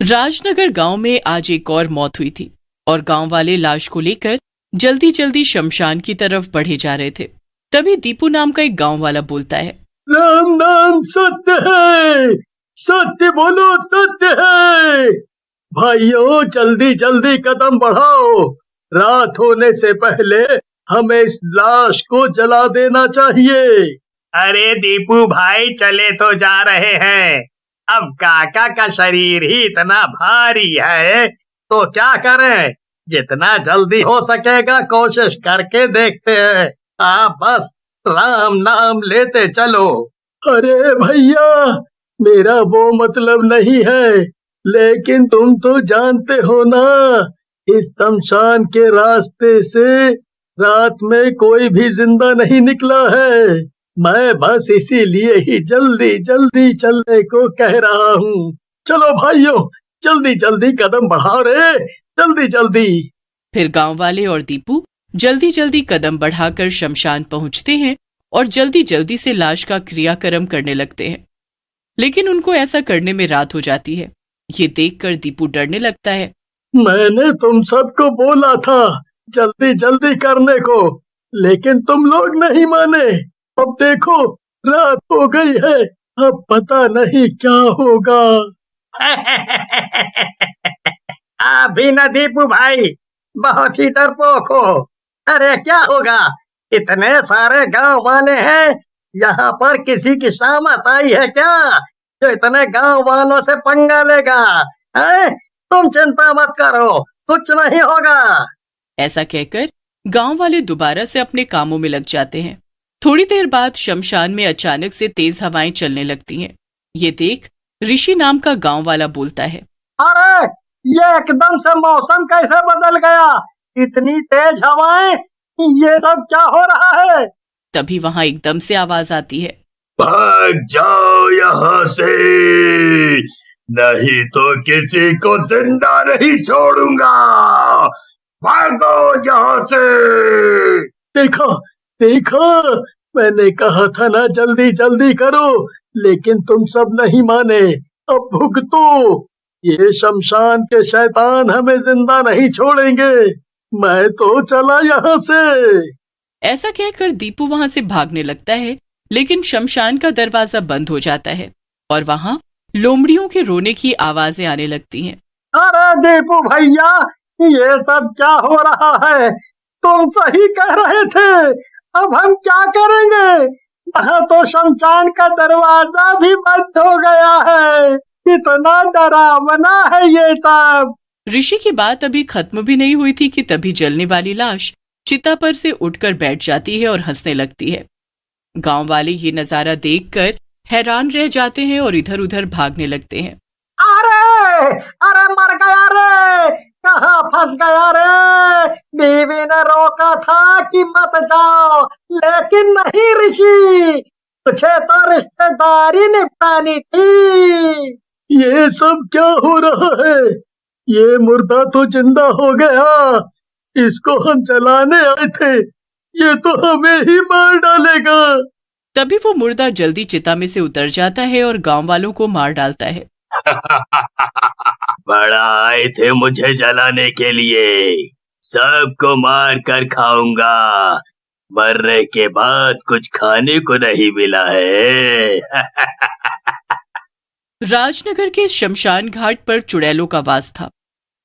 राजनगर गांव में आज एक और मौत हुई थी और गांव वाले लाश को लेकर जल्दी जल्दी शमशान की तरफ बढ़े जा रहे थे। तभी दीपू नाम का एक गांव वाला बोलता है, राम नाम सत्य है, सत्य बोलो सत्य है। भाइयों जल्दी जल्दी कदम बढ़ाओ, रात होने से पहले हमें इस लाश को जला देना चाहिए। अरे दीपू भाई चले तो जा रहे हैं, अब काका का शरीर ही इतना भारी है तो क्या करें, जितना जल्दी हो सकेगा कोशिश करके देखते हैं। आप बस राम नाम लेते चलो। अरे भैया मेरा वो मतलब नहीं है, लेकिन तुम तो जानते हो ना इस शमशान के रास्ते से रात में कोई भी जिंदा नहीं निकला है। मैं बस इसीलिए ही जल्दी जल्दी चलने को कह रहा हूँ। चलो भाइयों जल्दी जल्दी कदम बढ़ाओ रे, जल्दी जल्दी। फिर गांव वाले और दीपू जल्दी जल्दी कदम बढ़ाकर शमशान पहुंचते हैं और जल्दी जल्दी से लाश का क्रियाक्रम करने लगते हैं। लेकिन उनको ऐसा करने में रात हो जाती है। ये देखकर दीपू डरने लगता है। मैंने तुम सबको बोला था जल्दी जल्दी करने को, लेकिन तुम लोग नहीं माने। अब देखो रात हो गई है, अब पता नहीं क्या होगा। अभी न दीपू भाई बहुत ही डरपोक हो। अरे क्या होगा, इतने सारे गांव वाले हैं, यहाँ पर किसी की शामत आई है क्या जो इतने गांव वालों से पंगा लेगा? तुम चिंता मत करो, कुछ नहीं होगा। ऐसा कहकर गांव वाले दोबारा से अपने कामों में लग जाते हैं। थोड़ी देर बाद शमशान में अचानक से तेज हवाएं चलने लगती हैं। ये देख ऋषि नाम का गांव वाला बोलता है, अरे ये एकदम से मौसम कैसे बदल गया, इतनी तेज हवाएं, ये सब क्या हो रहा है? तभी वहां एकदम से आवाज आती है, भाग जाओ यहाँ से, नहीं तो किसी को जिंदा नहीं छोड़ूंगा। भागो यहाँ से। देखो देखो मैंने कहा था ना जल्दी जल्दी करो, लेकिन तुम सब नहीं माने। अब भुगतो, ये शमशान के शैतान हमें जिंदा नहीं छोड़ेंगे। मैं तो चला यहाँ से। ऐसा कहकर दीपू वहां से भागने लगता है, लेकिन शमशान का दरवाजा बंद हो जाता है और वहां लोमड़ियों के रोने की आवाजें आने लगती हैं। अरे दीपू भैया ये सब क्या हो रहा है? तुम सही कह रहे थे, अब हम क्या करेंगे? वहाँ तो शमशान का दरवाजा भी बंद हो गया है, इतना डरावना है ये सब। ऋषि की बात अभी खत्म भी नहीं हुई थी कि तभी जलने वाली लाश चिता पर से उठकर बैठ जाती है और हंसने लगती है। गांव वाले ये नजारा देखकर हैरान रह जाते हैं और इधर उधर भागने लगते हैं। अरे अरे मर गया रे, कहाँ फंस गया रे? बीवी ने रोका था कि मत जाओ, लेकिन नहीं ऋषि, तुझे तो रिश्तेदारी निपटानी थी। ये सब क्या हो रहा है? ये मुर्दा तो जिंदा हो गया, इसको हम जलाने आए थे, ये तो हमें ही मार डालेगा। तभी वो मुर्दा जल्दी चिता में से उतर जाता है और गांव वालों को मार डालता है। बड़ा आए थे मुझे जलाने के लिए, सबको मार कर खाऊंगा। मरने के बाद कुछ खाने को नहीं मिला है। राजनगर के शमशान घाट पर चुड़ैलों का वास था।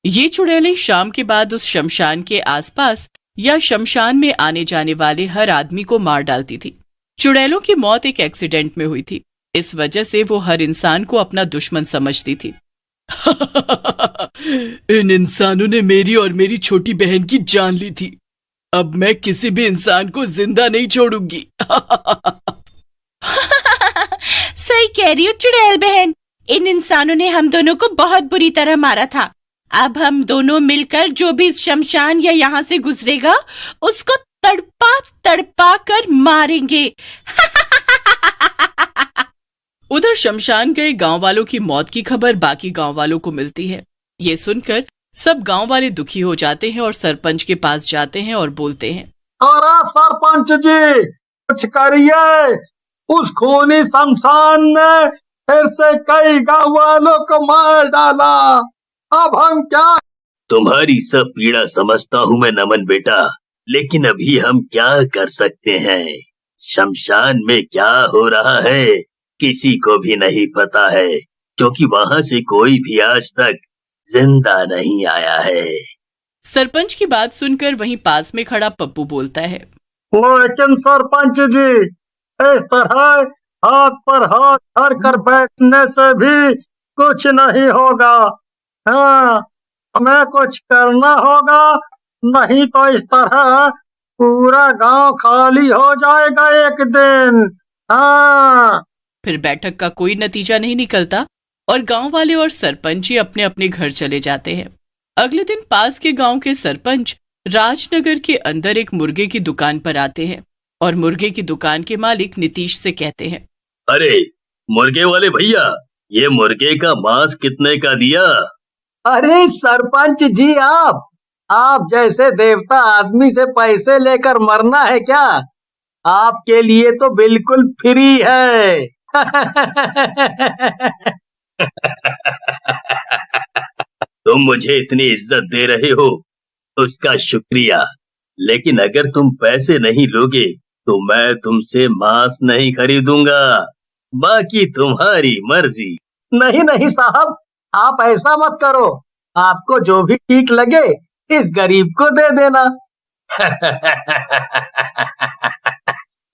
ये चुड़ैलें शाम के बाद उस शमशान के आसपास या शमशान में आने जाने वाले हर आदमी को मार डालती थी। चुड़ैलों की मौत एक एक्सीडेंट में हुई थी, इस वजह से वो हर इंसान को अपना दुश्मन समझती थी। इन इंसानों ने मेरी और मेरी छोटी बहन की जान ली थी, अब मैं किसी भी इंसान को जिंदा नहीं छोड़ूंगी। सही कह रही हो चुड़ैल बहन, इन इंसानों ने हम दोनों को बहुत बुरी तरह मारा था। अब हम दोनों मिलकर जो भी इस शमशान या यहाँ से गुजरेगा उसको तड़पा तड़पा कर मारेंगे। उधर शमशान गए गांव वालों की मौत की खबर बाकी गांव वालों को मिलती है। ये सुनकर सब गांव वाले दुखी हो जाते हैं और सरपंच के पास जाते हैं और बोलते हैं, अरे सरपंच जी कुछ करिए, उस खूनी शमशान ने फिर से कई गांव वालों को मार डाला। अब हम क्या? तुम्हारी सब पीड़ा समझता हूँ मैं नमन बेटा, लेकिन अभी हम क्या कर सकते हैं? शमशान में क्या हो रहा है किसी को भी नहीं पता है, क्योंकि वहाँ से कोई भी आज तक जिंदा नहीं आया है। सरपंच की बात सुनकर वहीं पास में खड़ा पप्पू बोलता है, लेकिन सरपंच जी, इस तरह हाथ पर हाथ धर कर बैठने से भी कुछ नहीं होगा। हाँ, हमें कुछ करना होगा, नहीं तो इस तरह पूरा गांव खाली हो जाएगा एक दिन। हाँ। फिर बैठक का कोई नतीजा नहीं निकलता और गांव वाले और सरपंच ही अपने अपने घर चले जाते हैं। अगले दिन पास के गांव के सरपंच राजनगर के अंदर एक मुर्गे की दुकान पर आते हैं और मुर्गे की दुकान के मालिक नीतीश से कहते हैं, अरे मुर्गे वाले भैया, ये मुर्गे का मांस कितने का दिया? अरे सरपंच जी, आप जैसे देवता आदमी से पैसे लेकर मरना है क्या? आपके लिए तो बिल्कुल फ्री है। तुम मुझे इतनी इज्जत दे रहे हो उसका शुक्रिया, लेकिन अगर तुम पैसे नहीं लोगे तो मैं तुमसे मांस नहीं खरीदूंगा। बाकी तुम्हारी मर्जी। नहीं नहीं साहब, आप ऐसा मत करो। आपको जो भी ठीक लगे इस गरीब को दे देना।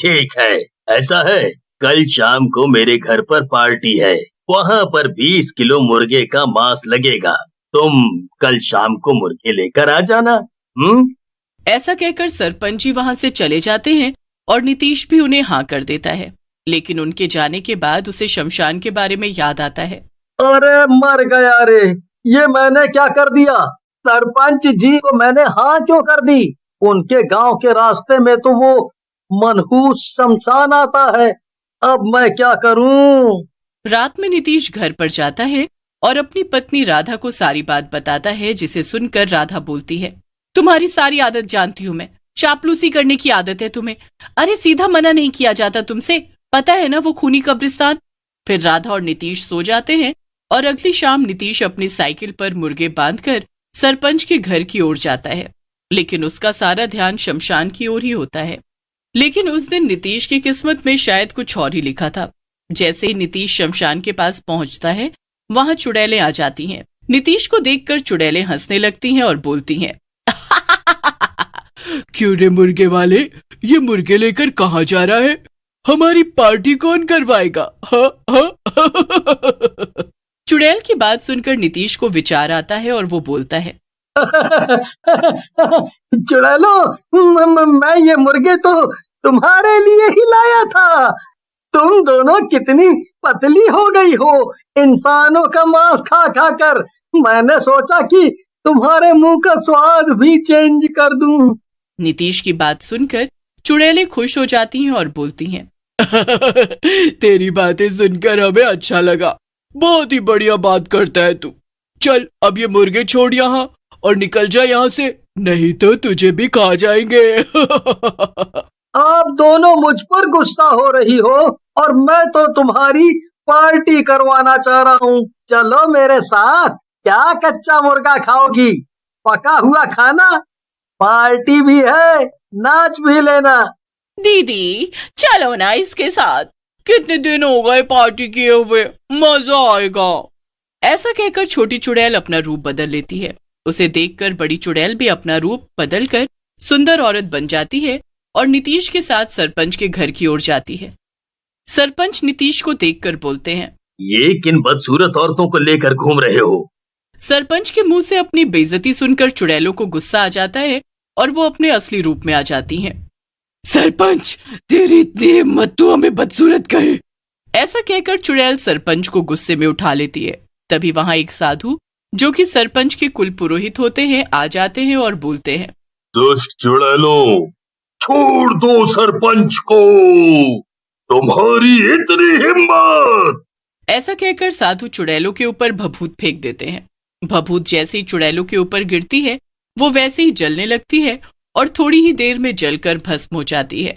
ठीक है, ऐसा है, कल शाम को मेरे घर पर पार्टी है, वहाँ पर 20 किलो मुर्गे का मांस लगेगा। तुम कल शाम को मुर्गे लेकर आ जाना। ऐसा कहकर सरपंच जी वहाँ से चले जाते हैं और नीतीश भी उन्हें हाँ कर देता है। लेकिन उनके जाने के बाद उसे शमशान के बारे में याद आता है। अरे मर गया रे, ये मैंने क्या कर दिया? सरपंच जी को मैंने हाँ क्यों कर दी? उनके गांव के रास्ते में तो वो मनहूस शमशान आता है। अब मैं क्या करूं? रात में नीतीश घर पर जाता है और अपनी पत्नी राधा को सारी बात बताता है, जिसे सुनकर राधा बोलती है, तुम्हारी सारी आदत जानती हूँ मैं, चापलूसी करने की आदत है तुम्हें। अरे सीधा मना नहीं किया जाता तुमसे, पता है ना वो खूनी कब्रिस्तान। फिर राधा और नीतीश सो जाते हैं और अगली शाम नीतीश अपनी साइकिल पर मुर्गे बांधकर सरपंच के घर की ओर जाता है, लेकिन उसका सारा ध्यान शमशान की ओर ही होता है। लेकिन उस दिन नीतीश की किस्मत में शायद कुछ और ही लिखा था। जैसे ही नीतीश शमशान के पास पहुंचता है, वहां चुड़ैलें आ जाती हैं। नीतीश को देखकर चुड़ैलें हंसने लगती हैं और बोलती हैं, क्यों रे मुर्गे वाले, ये मुर्गे लेकर कहाँ जा रहा है? हमारी पार्टी कौन करवाएगा? चुड़ैल की बात सुनकर नीतीश को विचार आता है और वो बोलता है, चुड़ैलो, मैं ये मुर्गे तो तुम्हारे लिए ही लाया था। तुम दोनों कितनी पतली हो गई हो इंसानों का मांस खा खा कर। मैंने सोचा कि तुम्हारे मुंह का स्वाद भी चेंज कर दूं। नीतीश की बात सुनकर चुड़ैलें खुश हो जाती हैं और बोलती हैं, तेरी बातें सुनकर हमें अच्छा लगा, बहुत ही बढ़िया बात करता है तू। चल अब ये मुर्गे छोड़ यहाँ और निकल जा यहाँ से, नहीं तो तुझे भी खा जाएंगे। आप दोनों मुझ पर गुस्सा हो रही हो और मैं तो तुम्हारी पार्टी करवाना चाह रहा हूँ। चलो मेरे साथ। क्या कच्चा मुर्गा खाओगी? पका हुआ खाना? पार्टी भी है, नाच भी लेना। दीदी चलो ना इसके साथ, कितने दिन हो गए पार्टी किए हुए, मजा आएगा। ऐसा कहकर छोटी चुड़ैल अपना रूप बदल लेती है। उसे देखकर बड़ी चुड़ैल भी अपना रूप बदलकर सुंदर औरत बन जाती है और नीतीश के साथ सरपंच के घर की ओर जाती है। सरपंच नीतीश को देखकर बोलते हैं, ये किन बदसूरत औरतों को लेकर घूम रहे हो? सरपंच के मुंह से अपनी बेइज्जती सुनकर चुड़ैलों को गुस्सा आ जाता है और वो अपने असली रूप में आ जाती हैं। सरपंच, तेरी इतनी हिम्मत, तू हमें बदसूरत कहे? ऐसा कहकर चुड़ैल सरपंच को गुस्से में उठा लेती है। तभी वहां एक साधु, जो कि सरपंच के कुल पुरोहित होते हैं, आ जाते हैं और बोलते हैं, दुष्ट चुड़ैलों, छोड़ दो सरपंच को, तुम्हारी इतनी हिम्मत। ऐसा कहकर साधु चुड़ैलों के ऊपर भभूत फेंक देते हैं। भभूत जैसे ही चुड़ैलों के ऊपर गिरती है, वो वैसे ही जलने लगती है और थोड़ी ही देर में जलकर भस्म हो जाती है।